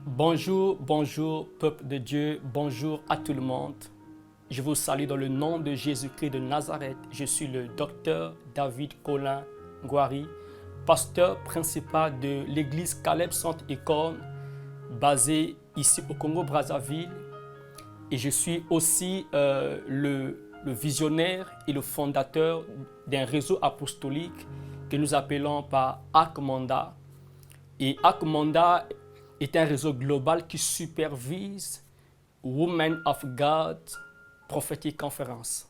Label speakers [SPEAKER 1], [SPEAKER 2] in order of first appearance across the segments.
[SPEAKER 1] Bonjour, bonjour, peuple de Dieu, bonjour à tout le monde. Je vous salue dans le nom de Jésus-Christ de Nazareth. Je suis le docteur David Colin Ngouari, pasteur principal de l'église Caleb Sainte École, basée ici au Congo-Brazzaville. Et je suis aussi le visionnaire et le fondateur d'un réseau apostolique que nous appelons par Akmanda. Et Akmanda est un réseau global qui supervise Women of God Prophetic Conference.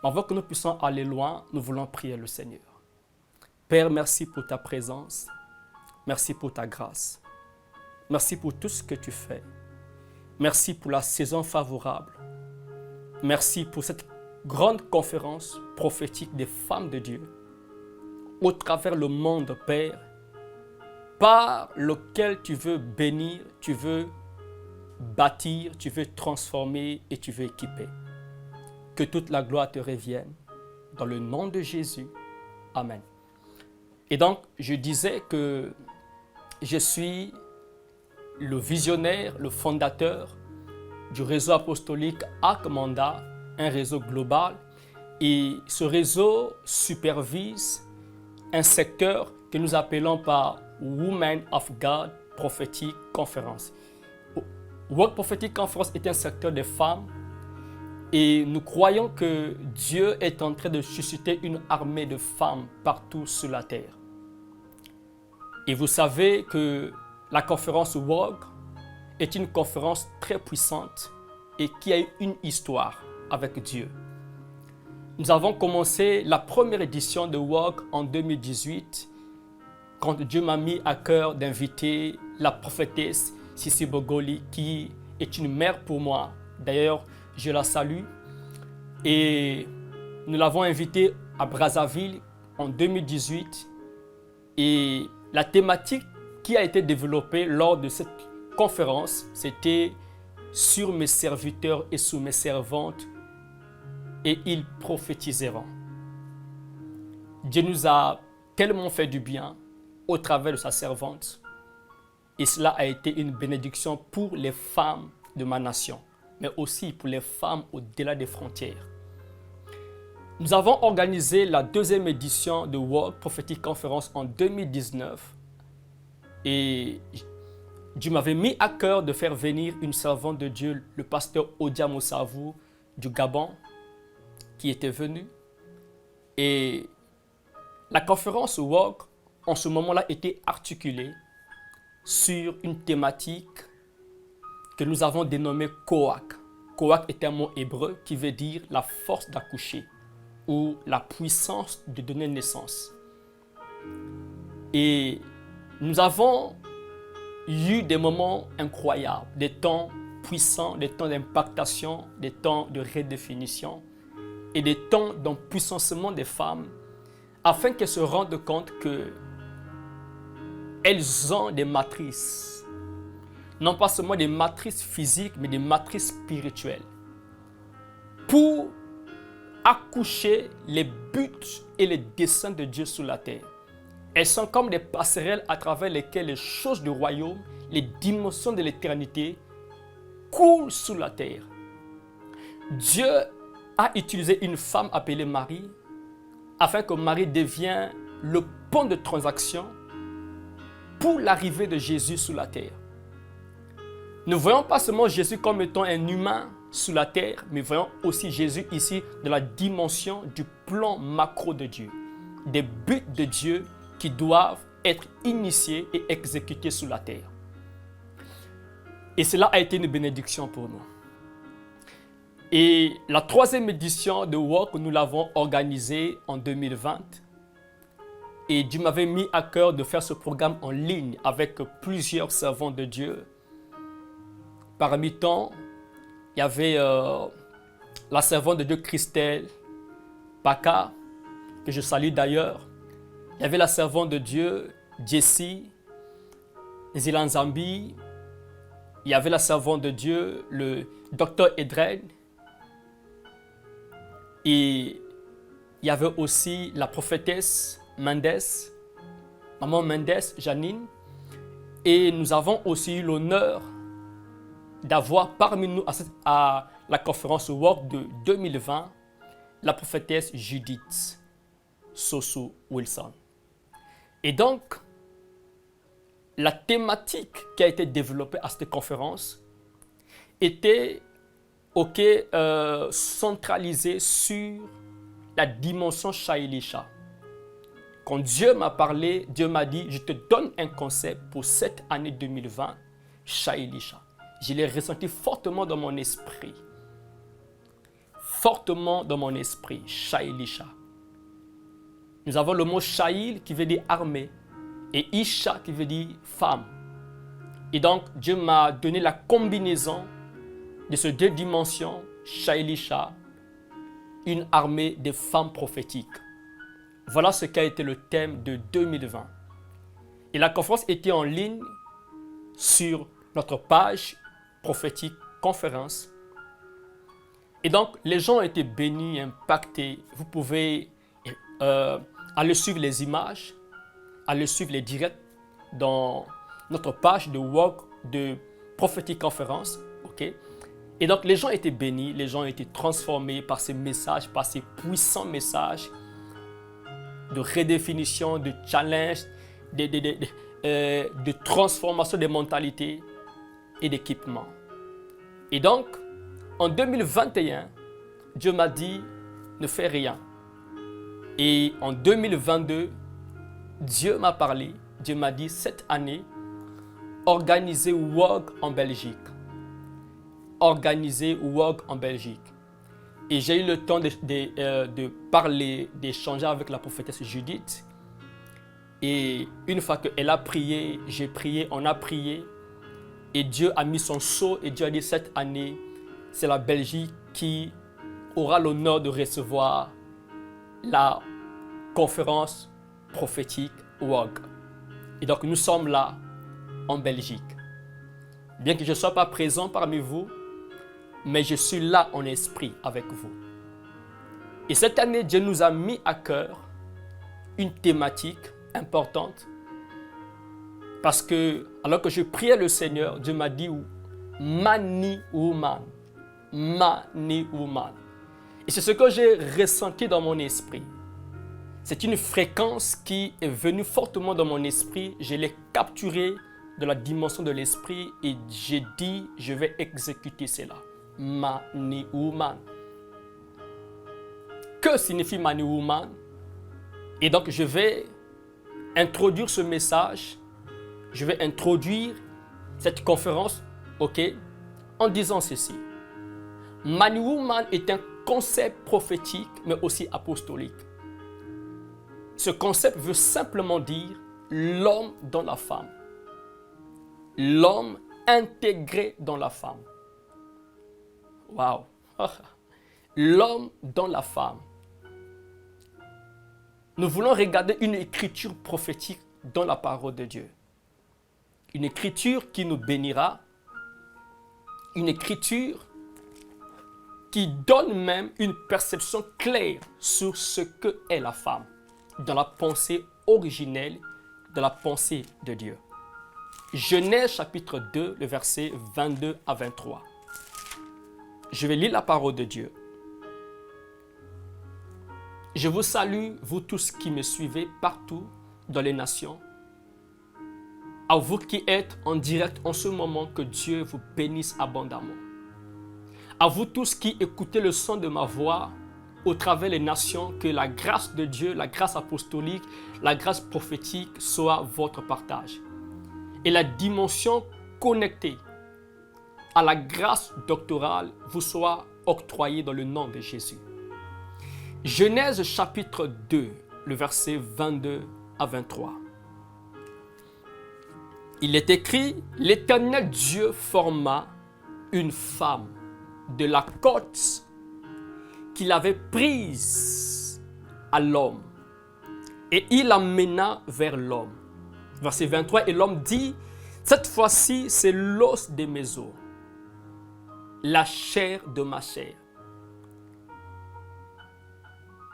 [SPEAKER 1] Avant que nous puissions aller loin, nous voulons prier le Seigneur. Père, merci pour ta présence. Merci pour ta grâce. Merci pour tout ce que tu fais. Merci pour la saison favorable. Merci pour cette grande conférence prophétique des femmes de Dieu au travers le monde, Père, par lequel tu veux bénir, tu veux bâtir, tu veux transformer et tu veux équiper. Que toute la gloire te revienne. Dans le nom de Jésus. Amen. Et donc, je disais que je suis le visionnaire, le fondateur du réseau apostolique Akmanda, un réseau global. Et ce réseau supervise un secteur que nous appelons par Women of God Prophetic Conference. World Prophetic Conference est un secteur de femmes et nous croyons que Dieu est en train de susciter une armée de femmes partout sur la terre. Et vous savez que la conférence World est une conférence très puissante et qui a eu une histoire avec Dieu. Nous avons commencé la première édition de World en 2018 quand Dieu m'a mis à cœur d'inviter la prophétesse Sissi Bogoli, qui est une mère pour moi. D'ailleurs, je la salue. Et nous l'avons invitée à Brazzaville en 2018. Et la thématique qui a été développée lors de cette conférence, c'était sur mes serviteurs et sur mes servantes, et ils prophétiseront. Dieu nous a tellement fait du bien au travers de sa servante. Et cela a été une bénédiction pour les femmes de ma nation, mais aussi pour les femmes au-delà des frontières. Nous avons organisé la deuxième édition de World Prophetic Conference en 2019. Et Dieu m'avait mis à cœur de faire venir une servante de Dieu, le pasteur Odia Moussavou du Gabon, qui était venu. Et la conférence World, en ce moment-là, était articulée sur une thématique que nous avons dénommée Koach. Koach est un mot hébreu qui veut dire la force d'accoucher ou la puissance de donner naissance. Et nous avons eu des moments incroyables, des temps puissants, des temps d'impactation, des temps de redéfinition et des temps d'empuissancement des femmes afin qu'elles se rendent compte que elles ont des matrices, non pas seulement des matrices physiques, mais des matrices spirituelles, pour accoucher les buts et les desseins de Dieu sur la terre. Elles sont comme des passerelles à travers lesquelles les choses du royaume, les dimensions de l'éternité coulent sous la terre. Dieu a utilisé une femme appelée Marie afin que Marie devienne le pont de transaction pour l'arrivée de Jésus sur la terre. Ne voyons pas seulement Jésus comme étant un humain sur la terre, mais voyons aussi Jésus ici dans la dimension du plan macro de Dieu, des buts de Dieu qui doivent être initiés et exécutés sur la terre. Et cela a été une bénédiction pour nous. Et la troisième édition de Work, nous l'avons organisée en 2020. Et Dieu m'avait mis à cœur de faire ce programme en ligne avec plusieurs servants de Dieu. Parmi tant, il y avait la servante de Dieu Christelle Baka, que je salue d'ailleurs. Il y avait la servante de Dieu Jessie Zilanzambi. Il y avait la servante de Dieu, le docteur Edren. Et il y avait aussi la prophétesse Mendes, maman Mendes, Janine. Et nous avons aussi eu l'honneur d'avoir parmi nous à la conférence Work de 2020 la prophétesse Judith Soso Wilson. Et donc, la thématique qui a été développée à cette conférence était centralisée sur la dimension Shaïlisha. Quand Dieu m'a parlé, Dieu m'a dit, je te donne un concept pour cette année 2020, Shaïlisha. Je l'ai ressenti fortement dans mon esprit. Fortement dans mon esprit, Shaïlisha. Nous avons le mot Shaïl qui veut dire armée et Isha qui veut dire femme. Et donc, Dieu m'a donné la combinaison de ces deux dimensions, Shaïlisha, une armée de femmes prophétiques. Voilà ce qu'a été le thème de 2020. Et la conférence était en ligne sur notre page prophétique conférence. Et donc, les gens ont été bénis, impactés. Vous pouvez aller suivre les images, aller suivre les directs dans notre page de Walk de prophétique conférence. Okay? Et donc, les gens étaient bénis, les gens ont été transformés par ces messages, par ces puissants messages de redéfinition, de challenge, de transformation des mentalités et d'équipement. Et donc, en 2021, Dieu m'a dit, ne fais rien. Et en 2022, Dieu m'a parlé, Dieu m'a dit, cette année, organisez Walk en Belgique. Organisez Walk en Belgique. Et j'ai eu le temps de parler, d'échanger avec la prophétesse Judith. Et une fois qu'elle a prié, j'ai prié, on a prié. Et Dieu a mis son sceau et Dieu a dit cette année, c'est la Belgique qui aura l'honneur de recevoir la conférence prophétique WOG. Et donc nous sommes là en Belgique. Bien que je ne sois pas présent parmi vous, mais je suis là en esprit avec vous. Et cette année, Dieu nous a mis à cœur une thématique importante. Parce que, alors que je priais le Seigneur, Dieu m'a dit Mani Woman. Mani Woman. Et c'est ce que j'ai ressenti dans mon esprit. C'est une fréquence qui est venue fortement dans mon esprit. Je l'ai capturée de la dimension de l'esprit et j'ai dit, je vais exécuter cela. Mani Woman. Que signifie Mani Woman? Et donc, je vais introduire ce message. Je vais introduire cette conférence, en disant ceci. Mani Woman est un concept prophétique, mais aussi apostolique. Ce concept veut simplement dire l'homme dans la femme. L'homme intégré dans la femme. Waouh! L'homme dans la femme. Nous voulons regarder une écriture prophétique dans la parole de Dieu. Une écriture qui nous bénira. Une écriture qui donne même une perception claire sur ce qu'est la femme, dans la pensée originelle, dans la pensée de Dieu. Genèse chapitre 2, le verset 22 à 23. Je vais lire la parole de Dieu. Je vous salue, vous tous qui me suivez partout dans les nations. À vous qui êtes en direct en ce moment, que Dieu vous bénisse abondamment. À vous tous qui écoutez le son de ma voix au travers des nations, que la grâce de Dieu, la grâce apostolique, la grâce prophétique soit votre partage. Et la dimension connectée à la grâce doctorale vous soit octroyée dans le nom de Jésus. Genèse chapitre 2, le verset 22 à 23. Il est écrit, l'Éternel Dieu forma une femme de la côte qu'il avait prise à l'homme et il l'amena vers l'homme. Verset 23, et l'homme dit, cette fois-ci c'est l'os de mes os, la chair de ma chair.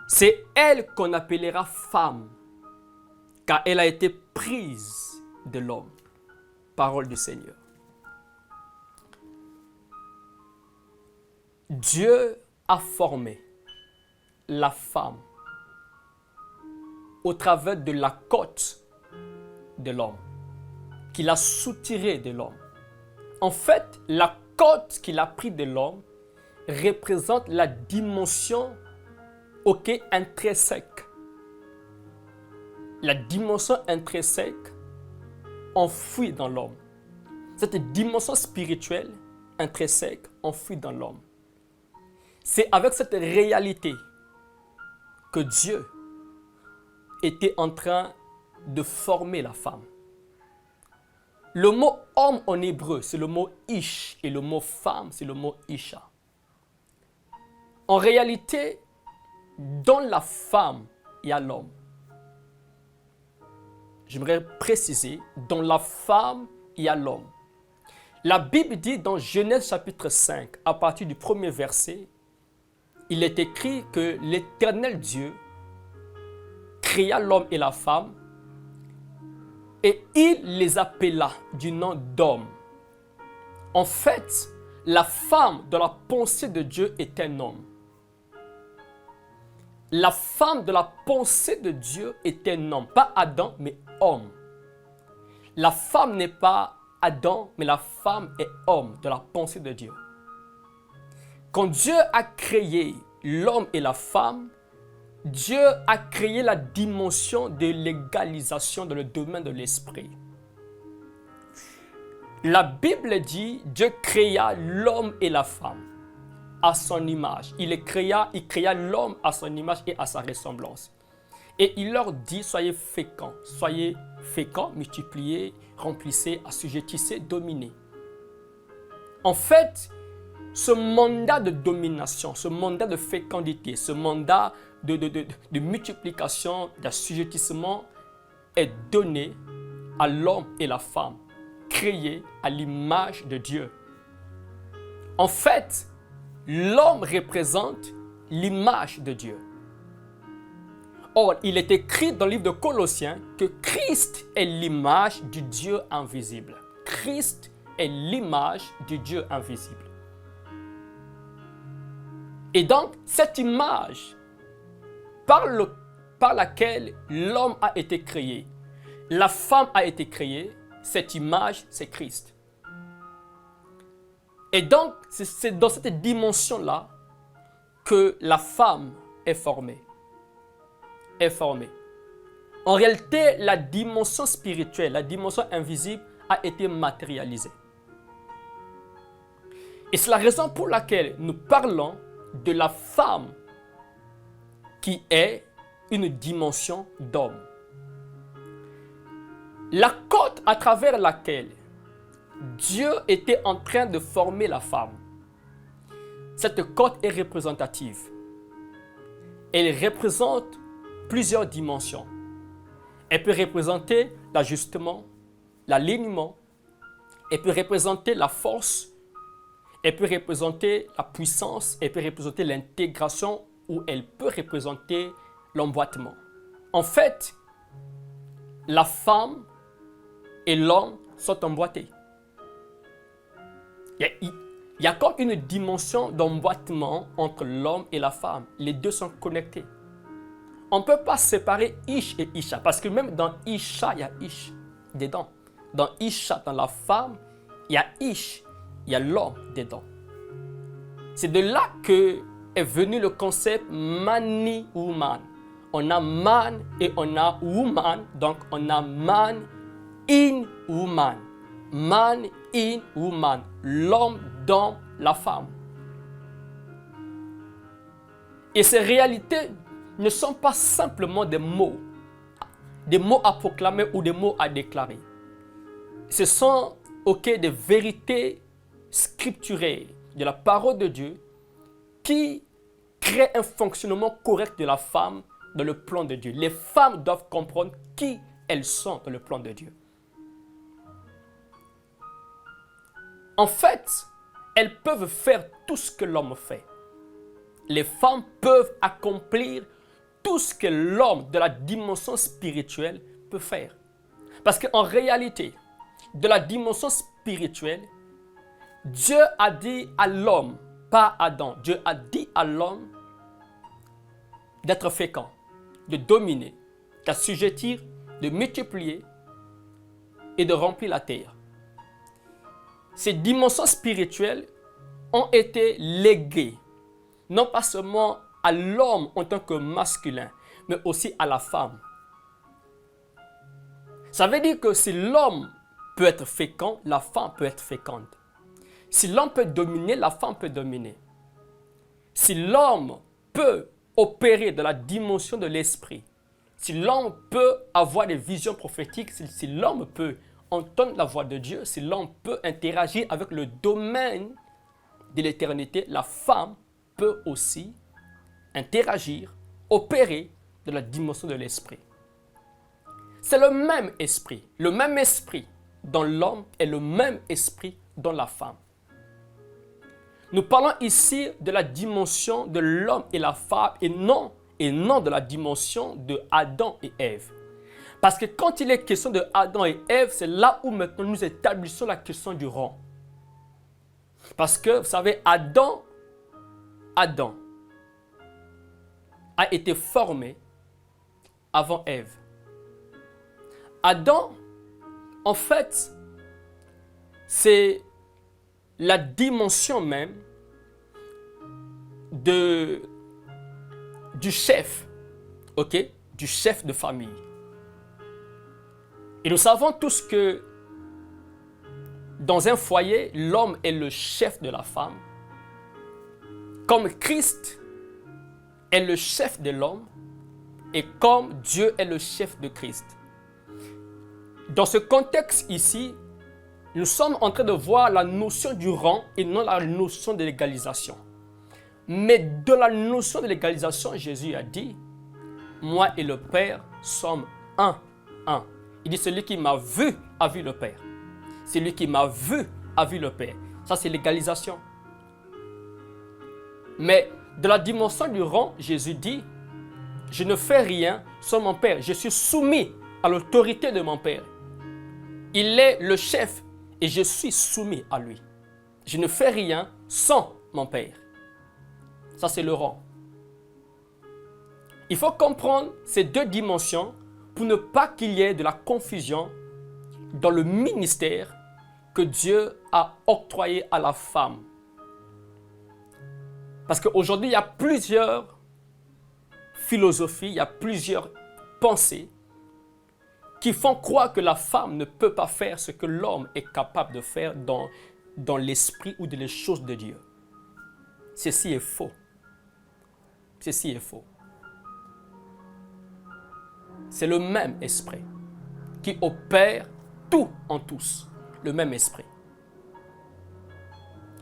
[SPEAKER 1] C'est elle qu'on appellera femme, car elle a été prise de l'homme. Parole du Seigneur. Dieu a formé la femme au travers de la côte de l'homme, qu'il a soutirée de l'homme. En fait, la côte qu'il a prise de l'homme représente la dimension intrinsèque. La dimension intrinsèque enfouie dans l'homme. Cette dimension spirituelle intrinsèque enfouie dans l'homme. C'est avec cette réalité que Dieu était en train de former la femme. Le mot homme en hébreu, c'est le mot ish, et le mot femme, c'est le mot isha. En réalité, dans la femme, il y a l'homme. J'aimerais préciser, dans la femme, il y a l'homme. La Bible dit dans Genèse chapitre 5, à partir du premier verset, il est écrit que l'Éternel Dieu créa l'homme et la femme et il les appela du nom d'homme. En fait, la femme dans la pensée de Dieu est un homme. La femme de la pensée de Dieu est un homme, pas Adam, mais homme. La femme n'est pas Adam, mais la femme est homme de la pensée de Dieu. Quand Dieu a créé l'homme et la femme, Dieu a créé la dimension de l'égalisation dans le domaine de l'esprit. La Bible dit, Dieu créa l'homme et la femme à son image. Il créa l'homme à son image et à sa ressemblance. Et il leur dit, soyez féconds, multipliez, remplissez, assujettissez, dominez. En fait, ce mandat de domination, ce mandat de fécondité, ce mandat de multiplication, d'assujettissement est donné à l'homme et la femme, créés à l'image de Dieu. En fait, l'homme représente l'image de Dieu. Or, il est écrit dans le livre de Colossiens que Christ est l'image du Dieu invisible. Christ est l'image du Dieu invisible. Et donc, cette image par laquelle l'homme a été créé, la femme a été créée, cette image, c'est Christ. Et donc, c'est dans cette dimension-là que la femme est formée. En réalité, la dimension spirituelle, la dimension invisible a été matérialisée. Et c'est la raison pour laquelle nous parlons de la femme qui est une dimension d'homme. La côte à travers laquelle Dieu était en train de former la femme, cette côte est représentative. Elle représente plusieurs dimensions. Elle peut représenter l'ajustement, l'alignement, elle peut représenter la force, elle peut représenter la puissance, elle peut représenter l'intégration ou elle peut représenter l'emboîtement. En fait, la femme et l'homme sont emboîtés. Il y a comme une dimension d'emboîtement entre l'homme et la femme. Les deux sont connectés. On ne peut pas séparer Ish et Isha parce que même dans Isha, il y a Ish dedans. Dans Isha, dans la femme, il y a Ish, il y a l'homme dedans. C'est de là que est venu le concept mani-woman. On a man et on a woman, donc on a man in woman. Man in woman, l'homme dans la femme. Et ces réalités ne sont pas simplement des mots à proclamer ou des mots à déclarer. Ce sont des vérités scripturées de la parole de Dieu qui créent un fonctionnement correct de la femme dans le plan de Dieu. Les femmes doivent comprendre qui elles sont dans le plan de Dieu. En fait, elles peuvent faire tout ce que l'homme fait. Les femmes peuvent accomplir tout ce que l'homme de la dimension spirituelle peut faire. Parce qu'en réalité, de la dimension spirituelle, Dieu a dit à l'homme, pas Adam, Dieu a dit à l'homme d'être fécond, de dominer, d'assujettir, de multiplier et de remplir la terre. Ces dimensions spirituelles ont été léguées, non pas seulement à l'homme en tant que masculin, mais aussi à la femme. Ça veut dire que si l'homme peut être fécond, la femme peut être féconde. Si l'homme peut dominer, la femme peut dominer. Si l'homme peut opérer de la dimension de l'esprit, si l'homme peut avoir des visions prophétiques, si l'homme peut entendre la voix de Dieu, si l'homme peut interagir avec le domaine de l'éternité, la femme peut aussi interagir, opérer de la dimension de l'esprit. C'est le même esprit. Le même esprit dans l'homme est le même esprit dans la femme. Nous parlons ici de la dimension de l'homme et la femme et non de la dimension de Adam et Ève. Parce que quand il est question de Adam et Ève, c'est là où maintenant nous établissons la question du rang. Parce que, vous savez, Adam a été formé avant Ève. Adam, en fait, c'est la dimension même du chef, ok, du chef de famille. Et nous savons tous que dans un foyer, l'homme est le chef de la femme, comme Christ est le chef de l'homme et comme Dieu est le chef de Christ. Dans ce contexte ici, nous sommes en train de voir la notion du rang et non la notion de l'égalisation. Mais de la notion de l'égalisation, Jésus a dit, moi et le Père sommes un. Il dit, celui qui m'a vu a vu le Père. Celui qui m'a vu a vu le Père. Ça, c'est l'égalisation. Mais de la dimension du rang, Jésus dit, je ne fais rien sans mon Père. Je suis soumis à l'autorité de mon Père. Il est le chef et je suis soumis à lui. Je ne fais rien sans mon Père. Ça, c'est le rang. Il faut comprendre ces deux dimensions pour ne pas qu'il y ait de la confusion dans le ministère que Dieu a octroyé à la femme. Parce qu'aujourd'hui, il y a plusieurs philosophies, il y a plusieurs pensées qui font croire que la femme ne peut pas faire ce que l'homme est capable de faire dans l'esprit ou dans les choses de Dieu. Ceci est faux. Ceci est faux. C'est le même esprit qui opère tout en tous. Le même esprit.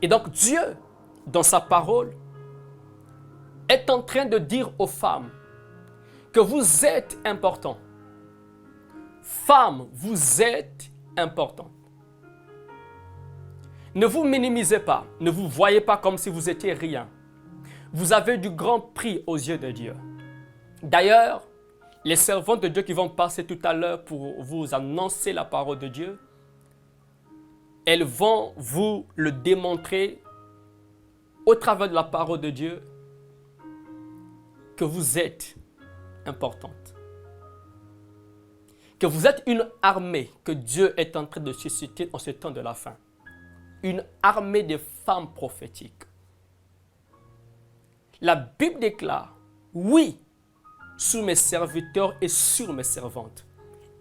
[SPEAKER 1] Et donc Dieu, dans sa parole, est en train de dire aux femmes que vous êtes importants. Femmes, vous êtes importantes. Ne vous minimisez pas. Ne vous voyez pas comme si vous étiez rien. Vous avez du grand prix aux yeux de Dieu. D'ailleurs, les servantes de Dieu qui vont passer tout à l'heure pour vous annoncer la parole de Dieu, elles vont vous le démontrer au travers de la parole de Dieu que vous êtes importante. Que vous êtes une armée que Dieu est en train de susciter en ce temps de la fin. Une armée de femmes prophétiques. La Bible déclare, oui, sous mes serviteurs et sur mes servantes.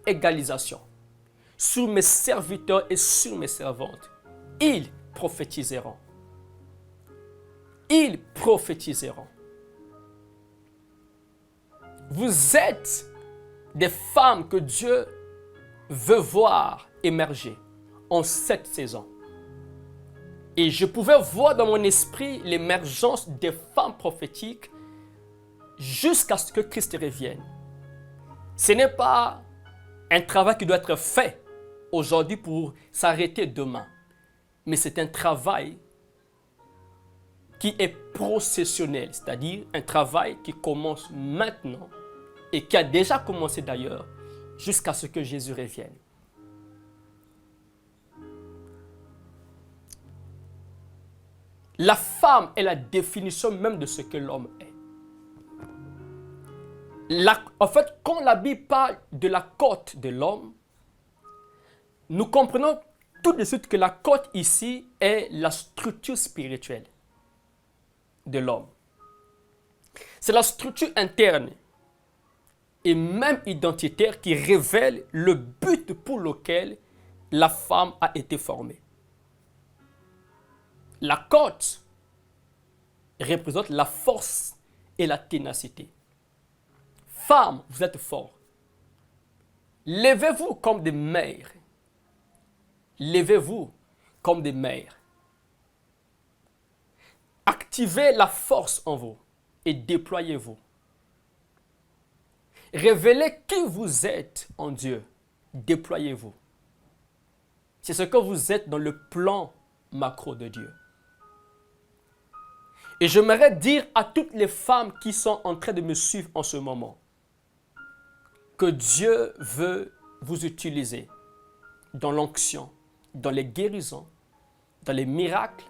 [SPEAKER 1] Égalisation. Sur mes serviteurs et sur mes servantes. Ils prophétiseront. Ils prophétiseront. Vous êtes des femmes que Dieu veut voir émerger en cette saison. Et je pouvais voir dans mon esprit l'émergence des femmes prophétiques jusqu'à ce que Christ revienne. Ce n'est pas un travail qui doit être fait aujourd'hui pour s'arrêter demain. Mais c'est un travail qui est processionnel, c'est-à-dire un travail qui commence maintenant et qui a déjà commencé d'ailleurs jusqu'à ce que Jésus revienne. La femme est la définition même de ce que l'homme est. En fait, quand la Bible parle de la côte de l'homme, nous comprenons tout de suite que la côte ici est la structure spirituelle de l'homme. C'est la structure interne et même identitaire qui révèle le but pour lequel la femme a été formée. La côte représente la force et la ténacité. Femmes, vous êtes forts. Levez-vous comme des mères. Levez-vous comme des mères. Activez la force en vous et déployez-vous. Révélez qui vous êtes en Dieu. Déployez-vous. C'est ce que vous êtes dans le plan macro de Dieu. Et j'aimerais dire à toutes les femmes qui sont en train de me suivre en ce moment que Dieu veut vous utiliser dans l'onction, dans les guérisons, dans les miracles,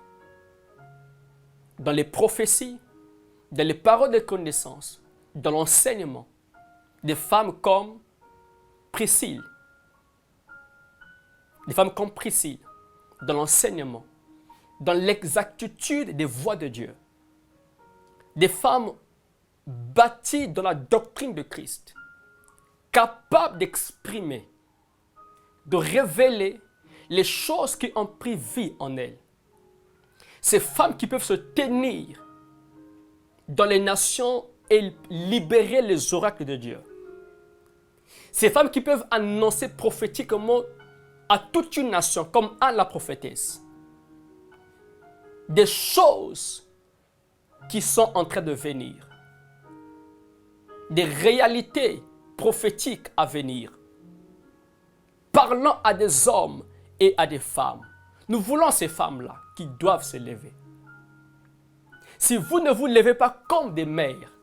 [SPEAKER 1] dans les prophéties, dans les paroles de connaissance, dans l'enseignement. Des femmes comme Priscille, dans l'enseignement, dans l'exactitude des voies de Dieu. Des femmes bâties dans la doctrine de Christ, capables d'exprimer, de révéler les choses qui ont pris vie en elles. Ces femmes qui peuvent se tenir dans les nations et libérer les oracles de Dieu. Ces femmes qui peuvent annoncer prophétiquement à toute une nation, comme Anne la prophétesse, des choses qui sont en train de venir, des réalités prophétiques à venir, parlant à des hommes et à des femmes. Nous voulons ces femmes-là qui doivent se lever. Si vous ne vous levez pas comme des mères,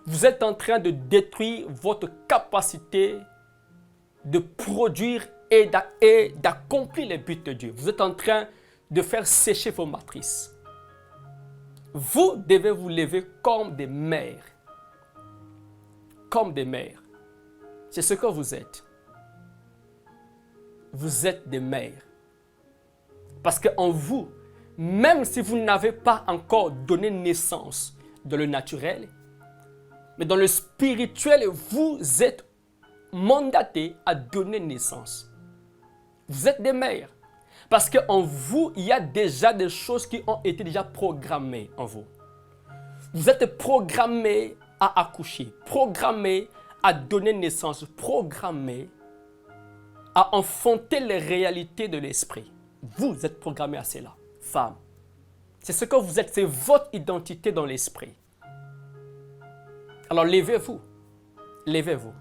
[SPEAKER 1] vous êtes en train de détruire votre capacité de produire et d'accomplir les buts de Dieu. Vous êtes en train de faire sécher vos matrices. Vous devez vous lever comme des mères. Comme des mères. C'est ce que vous êtes. Vous êtes des mères. Parce qu'en vous, même si vous n'avez pas encore donné naissance dans le naturel, mais dans le spirituel, vous êtes mandatés à donner naissance. Vous êtes des mères. Parce qu'en vous, il y a déjà des choses qui ont été déjà programmées en vous. Vous êtes programmés à accoucher, programmés à donner naissance, programmés à enfanter les réalités de l'esprit. Vous êtes programmés à cela, femmes. C'est ce que vous êtes, c'est votre identité dans l'esprit. Alors levez-vous, levez-vous.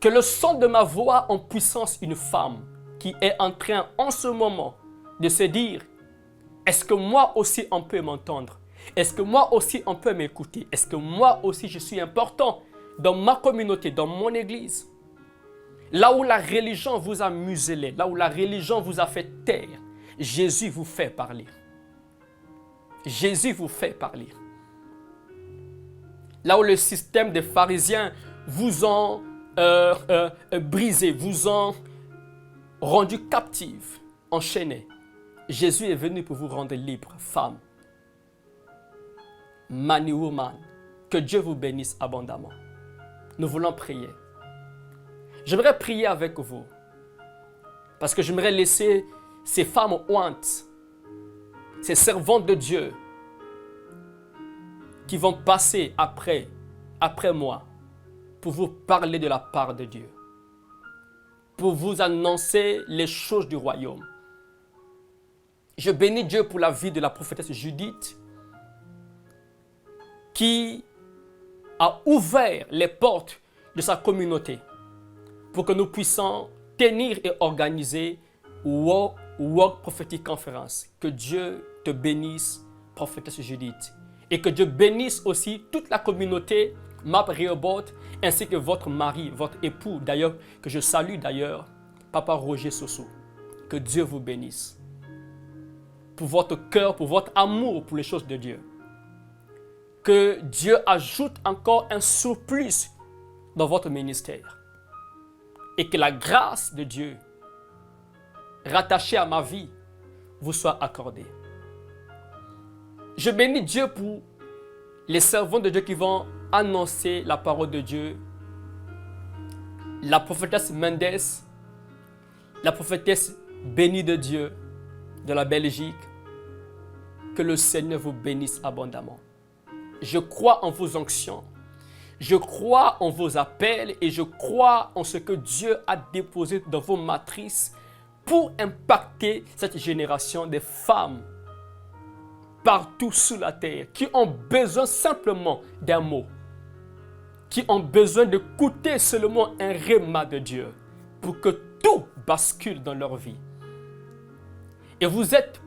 [SPEAKER 1] Que le son de ma voix en puissance une femme qui est en train en ce moment de se dire, est-ce que moi aussi on peut m'entendre? Est-ce que moi aussi on peut m'écouter? Est-ce que moi aussi je suis important dans ma communauté, dans mon église? Là où la religion vous a muselé, là où la religion vous a fait taire, Jésus vous fait parler. Jésus vous fait parler. Là où le système des pharisiens vous ont brisé, vous ont rendu captive, enchaîné. Jésus est venu pour vous rendre libre, femme. Man and woman, que Dieu vous bénisse abondamment. Nous voulons prier. J'aimerais prier avec vous. Parce que j'aimerais laisser ces femmes ointes, ces servantes de Dieu, qui vont passer après moi, pour vous parler de la part de Dieu. Pour vous annoncer les choses du royaume. Je bénis Dieu pour la vie de la prophétesse Judith, qui a ouvert les portes de sa communauté pour que nous puissions tenir et organiser World Prophetic Conference. Que Dieu te bénisse, prophétesse Judith. Et que Dieu bénisse aussi toute la communauté Map Rehoboth, ainsi que votre mari, votre époux, d'ailleurs, que je salue d'ailleurs, Papa Roger Soso. Que Dieu vous bénisse. pour votre cœur, pour votre amour pour les choses de Dieu. Que Dieu ajoute encore un surplus dans votre ministère. Et que la grâce de Dieu, rattachée à ma vie, vous soit accordée. Je bénis Dieu pour les servants de Dieu qui vont annoncer la parole de Dieu. La prophétesse Mendes, la prophétesse bénie de Dieu de la Belgique. Que le Seigneur vous bénisse abondamment. Je crois en vos onctions. Je crois en vos appels et je crois en ce que Dieu a déposé dans vos matrices pour impacter cette génération de femmes partout sur la terre qui ont besoin simplement d'un mot, qui ont besoin d'écouter seulement un rhéma de Dieu pour que tout bascule dans leur vie. Et vous êtes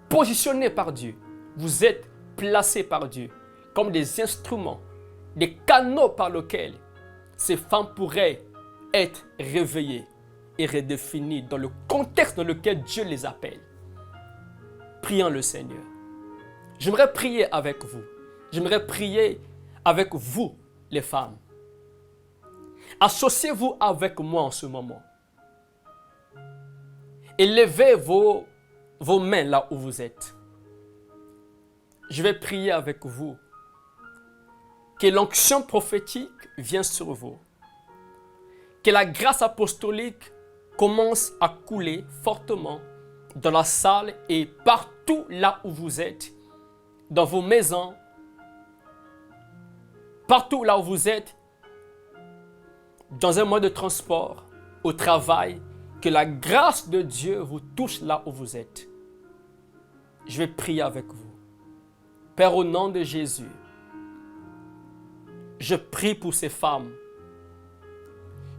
[SPEAKER 1] positionnés par Dieu, vous êtes placés par Dieu comme des instruments, des canaux par lesquels ces femmes pourraient être réveillées et redéfinies dans le contexte dans lequel Dieu les appelle. Prions le Seigneur. J'aimerais prier avec vous. J'aimerais prier avec vous, les femmes. Associez-vous avec moi en ce moment. Et levez vos mains là où vous êtes. Je vais prier avec vous. Que l'onction prophétique vienne sur vous. Que la grâce apostolique commence à couler fortement dans la salle et partout là où vous êtes, dans vos maisons, partout là où vous êtes, dans un mode de transport, au travail, que la grâce de Dieu vous touche là où vous êtes. Je vais prier avec vous. Père, au nom de Jésus, je prie pour ces femmes.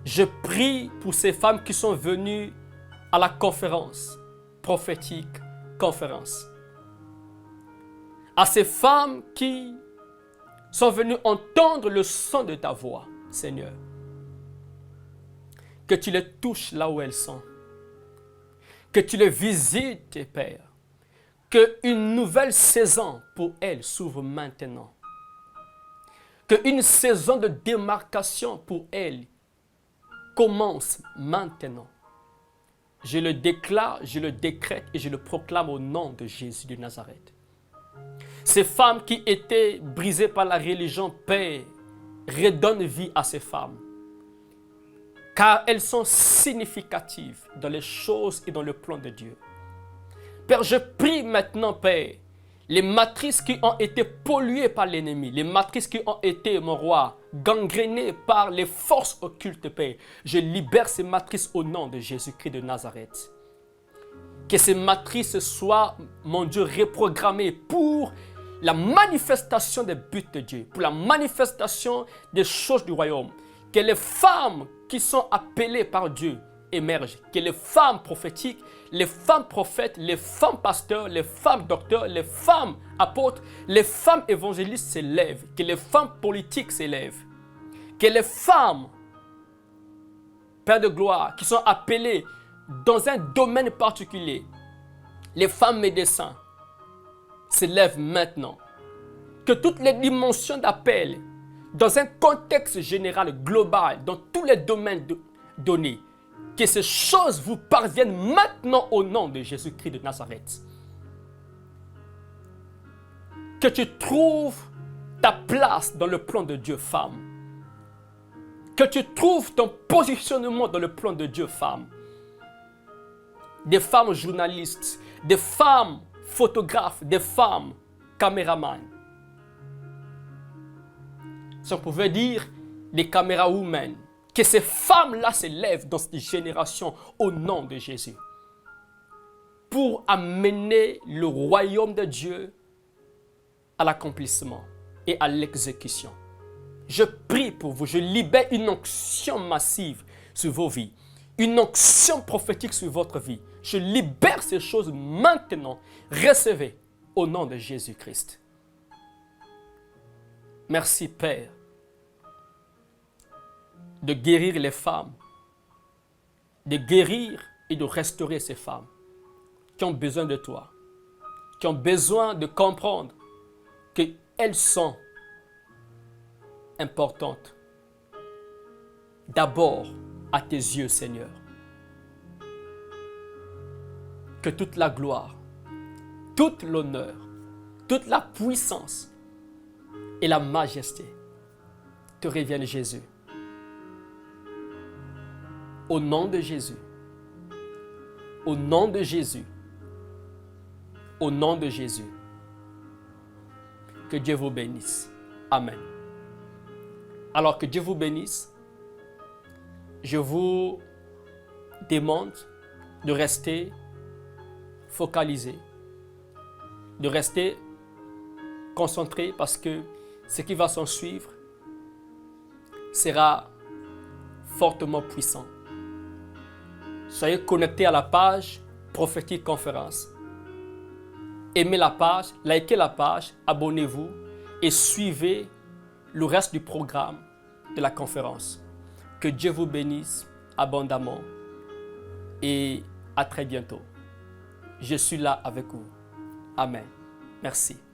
[SPEAKER 1] Je prie pour ces femmes qui sont venues à la conférence prophétique, conférence. À ces femmes qui sont venues entendre le son de ta voix, Seigneur. Que tu les touches là où elles sont. Que tu les visites, Père. Qu'une nouvelle saison pour elles s'ouvre maintenant. Qu'une saison de démarcation pour elles commence maintenant. Je le déclare, je le décrète et je le proclame au nom de Jésus de Nazareth. Ces femmes qui étaient brisées par la religion, Père, redonne vie à ces femmes. Car elles sont significatives dans les choses et dans le plan de Dieu. Père, je prie maintenant, Père, les matrices qui ont été polluées par l'ennemi, les matrices qui ont été, mon roi, gangrénées par les forces occultes, Père. Je libère ces matrices au nom de Jésus-Christ de Nazareth. Que ces matrices soient, mon Dieu, reprogrammées pour la manifestation des buts de Dieu, pour la manifestation des choses du royaume. Que les femmes qui sont appelées par Dieu émergent. Que les femmes prophétiques, les femmes prophètes, les femmes pasteurs, les femmes docteurs, les femmes apôtres, les femmes évangélistes s'élèvent. Que les femmes politiques s'élèvent. Que les femmes, Père de gloire, qui sont appelées dans un domaine particulier, les femmes médecins, s'élèvent maintenant. Que toutes les dimensions d'appel, dans un contexte général, global, dans tous les domaines donnés, que ces choses vous parviennent maintenant au nom de Jésus-Christ de Nazareth. Que tu trouves ta place dans le plan de Dieu, femme. Que tu trouves ton positionnement dans le plan de Dieu, femme. Des femmes journalistes, des femmes photographes, des femmes caméramans. Si on pouvait dire des caméra-women. Que ces femmes-là s'élèvent dans cette génération au nom de Jésus. Pour amener le royaume de Dieu à l'accomplissement et à l'exécution. Je prie pour vous, je libère une onction massive sur vos vies. Une onction prophétique sur votre vie. Je libère ces choses maintenant. Recevez au nom de Jésus-Christ. Merci Père de guérir les femmes, de guérir et de restaurer ces femmes qui ont besoin de toi, qui ont besoin de comprendre qu'elles sont importantes. D'abord, à tes yeux, Seigneur. Que toute la gloire, toute l'honneur, toute la puissance et la majesté te reviennent, Jésus. Au nom de Jésus. Au nom de Jésus. Au nom de Jésus. Que Dieu vous bénisse. Amen. Alors que Dieu vous bénisse, je vous demande de rester focalisé, de rester concentré parce que ce qui va s'en suivre sera fortement puissant. Soyez connectés à la page Prophétique Conférence. Aimez la page, likez la page, abonnez-vous et suivez le reste du programme de la conférence. Que Dieu vous bénisse abondamment et à très bientôt. Je suis là avec vous. Amen. Merci.